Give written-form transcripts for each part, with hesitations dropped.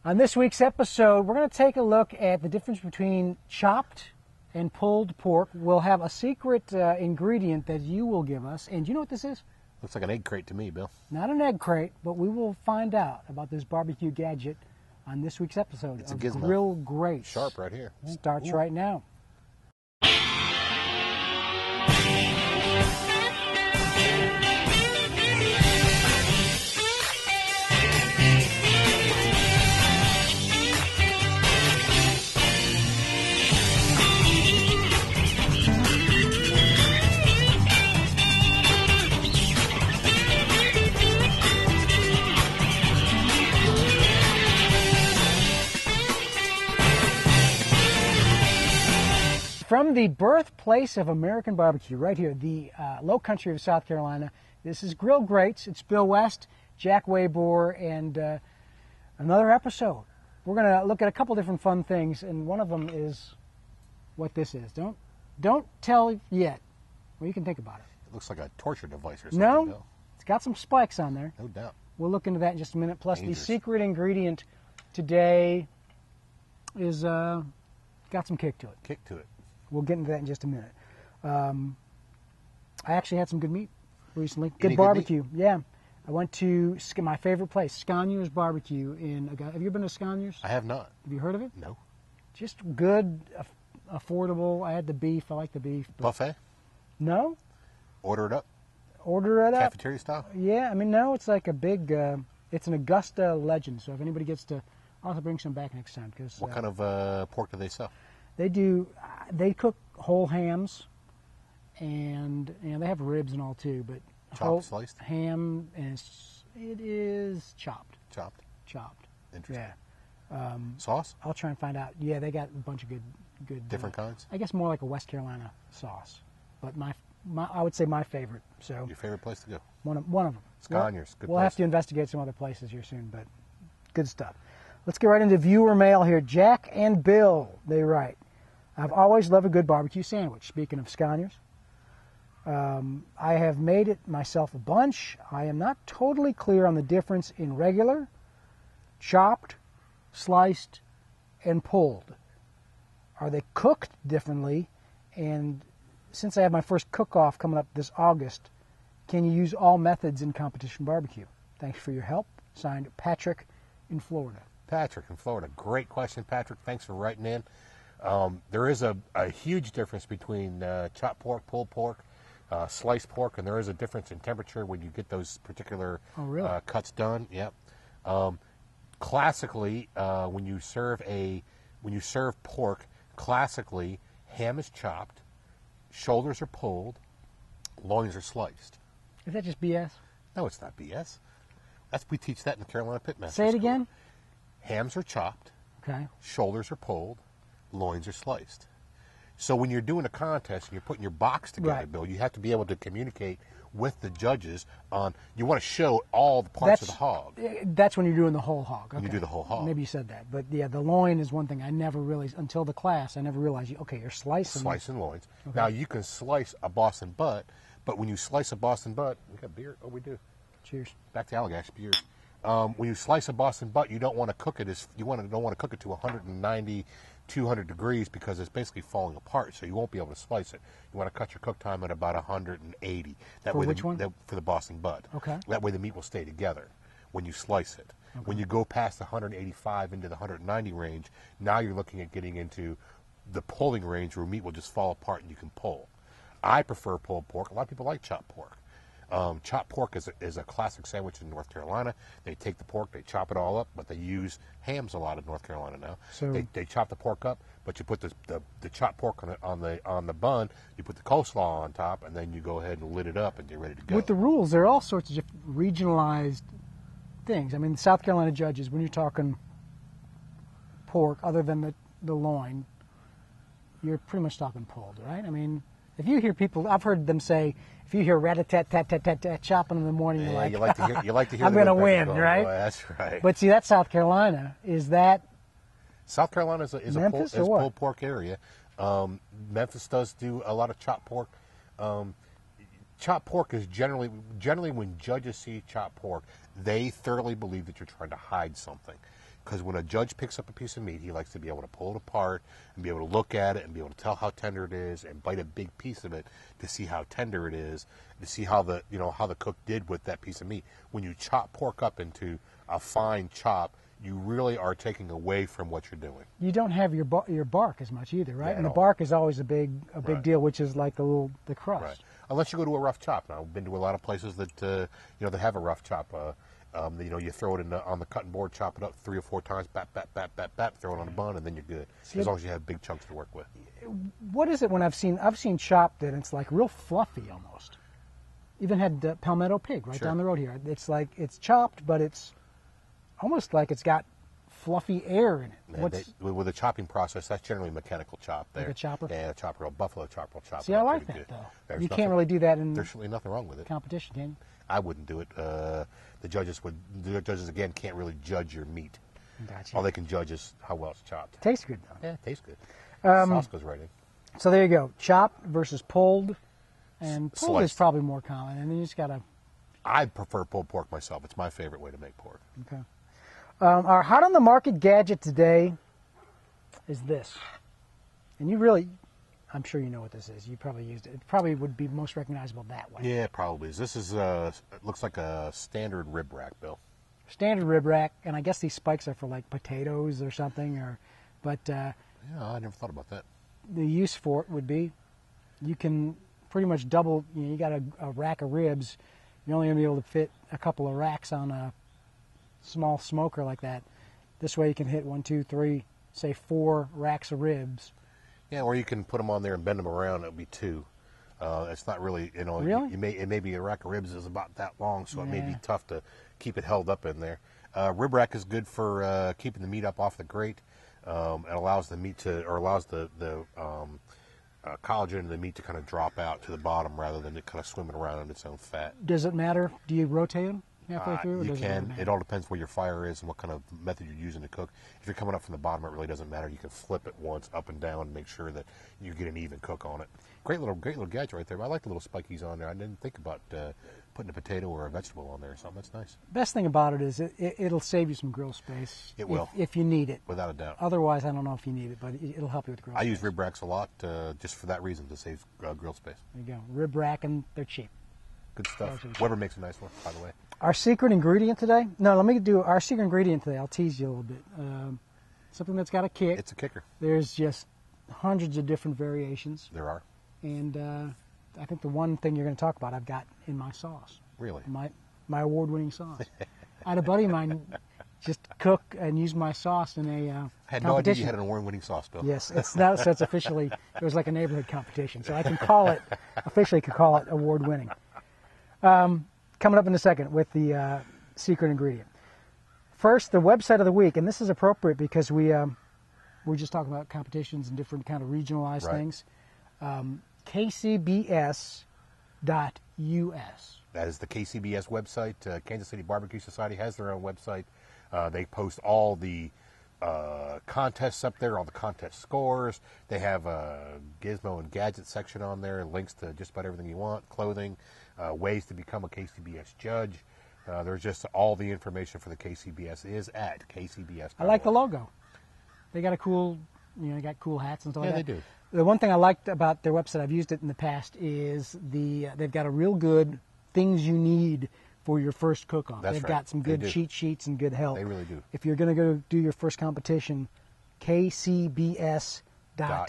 On this week's episode, we're going to take a look at the difference between chopped and pulled pork. We'll have a secret ingredient that you will give us. And do you know what this is? Looks like an egg crate to me, Bill. Not an egg crate, but we will find out about this barbecue gadget on this week's episode It's a of gizmo. Grill Great. Sharp right here. Starts right now. From the birthplace of American barbecue, right here, the low country of South Carolina, this is Grill Greats. It's Bill West, Jack Waybor, and another episode. We're going to look at a couple different fun things, and one of them is what this is. Don't tell yet. Well, you can think about it. It looks like a torture device or something, No, Bill. it's got some spikes on there. No doubt. We'll look into that in just a minute. Plus, Dangerous. the secret ingredient today is got some kick to it. Kick to it. We'll get into that in just a minute. I actually had some good meat recently. Good Any barbecue. Yeah. I went to my favorite place, Sconiers Barbecue in Augusta. Have you been to Sconiers? I have not. Have you heard of it? No. Just good, affordable. I had the beef. I like the beef. Buffet? No. Order it up? Order it up. Cafeteria style? Yeah. I mean, no, it's like a big, it's an Augusta legend. So if anybody gets to, I'll have to bring some back next time. Cause, What kind of pork do they sell? They cook whole hams, and they have ribs and all too, but Chopped, sliced? Ham, and it is chopped. Chopped. Chopped. Interesting. Yeah. Sauce? I'll try and find out. Yeah, they got a bunch of good. Different kinds? I guess more like a West Carolina sauce, but I would say my favorite. So Your favorite place to go? one of them. Sconiers. Good We'll place. have to investigate some other places here soon, but good stuff. Let's get right into viewer mail here. Jack and Bill, they write, I've always loved a good barbecue sandwich. Speaking of Sconiers, I have made it myself a bunch. I am not totally clear on the difference in regular, chopped, sliced, and pulled. Are they cooked differently? And since I have my first cook-off coming up this August, can you use all methods in competition barbecue? Thanks for your help. Signed, Patrick in Florida. Patrick in Florida. Great question, Patrick. Thanks for writing in. There is a huge difference between chopped pork, pulled pork, sliced pork, and there is a difference in temperature when you get those particular cuts done. Yep. Classically, when you serve pork, classically ham is chopped, shoulders are pulled, loins are sliced. Is that just BS? No, it's not BS. We teach that in the Carolina Pitmaster Say it School. again. Hams are chopped, Okay. shoulders are pulled, loins are sliced. So when you're doing a contest and you're putting your box together, Right. Bill, you have to be able to communicate with the judges on, you want to show all the parts of the hog. That's when you're doing the whole hog. When you Okay. do the whole hog. Maybe you said that. But yeah, the loin is one thing I never really, until the class, I never realized, you're slicing. Slicing loins. Okay. Now you can slice a Boston butt, but when you slice a Boston butt, we got beer? Oh, we do. Cheers. Back to Allagash beers. When you slice a Boston butt, you don't want to cook it don't want to cook it to 190, 200 degrees because it's basically falling apart. So you won't be able to slice it. You want to cut your cook time at about 180. That For way, which one? For the Boston butt. Okay. That way the meat will stay together when you slice it. Okay. When you go past the 185 into the 190 range, now you're looking at getting into the pulling range where meat will just fall apart and you can pull. I prefer pulled pork. A lot of people like chopped pork. Chopped pork is a classic sandwich in North Carolina. They take the pork, they chop it all up, but they use hams a lot in North Carolina now. So they chop the pork up, but you put the chopped pork on the bun. You put the coleslaw on top, and then you go ahead and lid it up, and you're ready to go. with the rules, there are all sorts of regionalized things. I mean, South Carolina judges, when you're talking pork, other than the loin, you're pretty much talking pulled, right? I mean, if you hear people, I've heard them say, if you hear rat-a-tat-tat-tat-tat chopping in the morning, you're like, you like to hear I'm the going to woodpecker win, go, right? Boy, that's right. But see, that's South Carolina. Is that South Carolina is a Memphis or what? pulled pork area. Memphis does do a lot of chopped pork. Chopped pork is generally when judges see chopped pork, they thoroughly believe that you're trying to hide something. Because when a judge picks up a piece of meat, he likes to be able to pull it apart and be able to look at it and be able to tell how tender it is and bite a big piece of it to see how tender it is, to see how the how the cook did with that piece of meat. When you chop pork up into a fine chop, you really are taking away from what you're doing. You don't have your bark as much either, right? Yeah, and the bark is always a big Right. deal, which is like the crust. Right. Unless you go to a rough chop. Now, I've been to a lot of places that that have a rough chop. You throw it on the cutting board, chop it up 3 or 4 times, bap, bap, bap, bap, bap, throw it on a bun, and then you're good. As long as you have big chunks to work with. What is it when I've seen chopped that it's like real fluffy almost? Even had palmetto pig right Sure. down the road here. It's like it's chopped, but it's almost like it's got fluffy air in it. With the chopping process, that's generally a mechanical chop there. Like a chopper? Yeah, a chopper, a buffalo chopper will chop See, it I up like pretty that good. though. You can't really do that in There's certainly nothing wrong with it. competition, can you? I wouldn't do it. The judges again can't really judge your meat. Gotcha. All they can judge is how well it's chopped. Tastes good though. Yeah, it tastes good. Sauce goes right in. So there you go. Chopped versus pulled. And pulled is Sliced. probably more common. And then you just got to... I prefer pulled pork myself. It's my favorite way to make pork. Okay. Our hot on the market gadget today is this. And you really... I'm sure you know what this is. You probably used it. It probably would be most recognizable that way. Yeah, it probably is. This is it looks like a standard rib rack, Bill. Standard rib rack. And I guess these spikes are for like potatoes or something. But Yeah, I never thought about that. the use for it would be you can pretty much double. You got a rack of ribs. You're only going to be able to fit a couple of racks on a small smoker like that. This way you can hit 1, 2, 3, say 4 racks of ribs. Yeah, or you can put them on there and bend them around. It'll be 2. It's not really, Really? It may be a rack of ribs is about that long, so it may be Yeah. tough to keep it held up in there. Rib rack is good for keeping the meat up off the grate. It allows the meat to, or allows the collagen in the meat to kind of drop out to the bottom rather than it kind of swimming around in its own fat. Does it matter? Do you rotate them halfway through? Or You does it can. not It all depends where your fire is and what kind of method you're using to cook. If you're coming up from the bottom, it really doesn't matter. You can flip it once up and down and make sure that you get an even cook on it. Great little gadget right there. I like the little spikies on there. I didn't think about putting a potato or a vegetable on there or something. That's nice. Best thing about it is it'll save you some grill space. It will. if you need it. Without a doubt. Otherwise, I don't know if you need it, but it'll help you with grill I space. use rib racks a lot just for that reason, to save grill space. There you go. Rib rack, and they're cheap. Good stuff. Those are- Weber makes a nice one, by the way. Our secret ingredient today? No, let me do our secret ingredient today. I'll tease you a little bit. Something that's got a kick. It's a kicker. There's just hundreds of different variations. There are. And I think the one thing you're going to talk about I've got in my sauce. Really? My award-winning sauce. I had a buddy of mine just cook and use my sauce in a I had no idea competition. you had an award-winning sauce, Bill. Yes, it's now so it's officially, it was like a neighborhood competition. So I can call it, officially could call it award-winning. Coming up in a second with the secret ingredient. First, the website of the week, and this is appropriate because we're just talking about competitions and different kind of regionalized Right. things. KCBS.us. That is the KCBS website. Kansas City Barbecue Society has their own website. They post all the contests up there, all the contest scores. They have a gizmo and gadget section on there, links to just about everything you want, clothing, ways to become a KCBS judge. There's just all the information for the KCBS is at KCBS. I like the logo. They got a cool, they got cool hats and stuff Yeah, like that. they do. The one thing I liked about their website, I've used it in the past, is they've got a real good things you need for your first cook-off. That's They've right. got some They good do. cheat sheets and good help. They really do. If you're going to go do your first competition, KCBS.us. I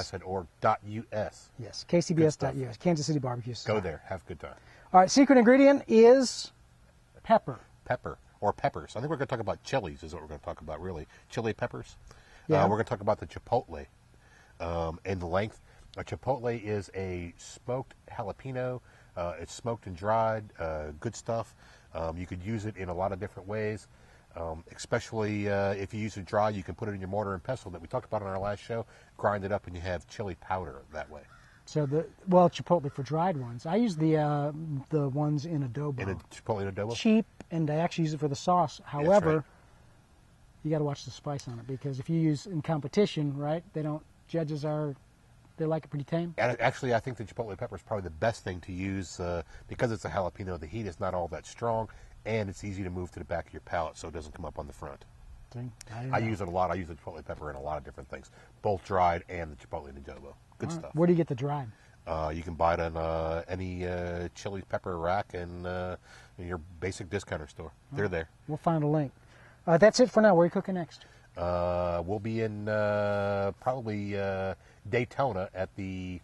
said .us. Yes, KCBS.us, Kansas City Barbecue Society. Go there. Have a good time. All right, secret ingredient is pepper. Pepper or peppers. I think we're going to talk about chilies is what we're going to talk about, really. Chili peppers. Yeah. We're going to talk about the chipotle and the length. A chipotle is a smoked jalapeno. It's smoked and dried. Good stuff. You could use it in a lot of different ways, especially if you use it dry. You can put it in your mortar and pestle that we talked about on our last show. Grind it up and you have chili powder that way. So chipotle for dried ones. I use the ones in adobo. In a chipotle and adobo? Cheap, and I actually use it for the sauce. However, right. you got to watch the spice on it because if you use in competition, right? They like it pretty tame. Actually, I think the chipotle pepper is probably the best thing to use because it's a jalapeno. The heat is not all that strong, and it's easy to move to the back of your palate so it doesn't come up on the front. See, I use it a lot. I use the chipotle pepper in a lot of different things, both dried and the chipotle and adobo. Good stuff. Where do you get the dried? You can buy it on any chili pepper rack in your basic discounter store. They're there. We'll find a link. That's it for now. Where are you cooking next? We'll be in probably Daytona at the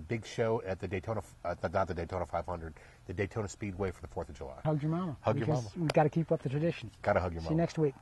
big show at the Daytona, not the Daytona 500, the Daytona Speedway for the 4th of July. Hug your mama. Hug your mama. We've got to keep up the tradition. Got to hug your mama. See you next week.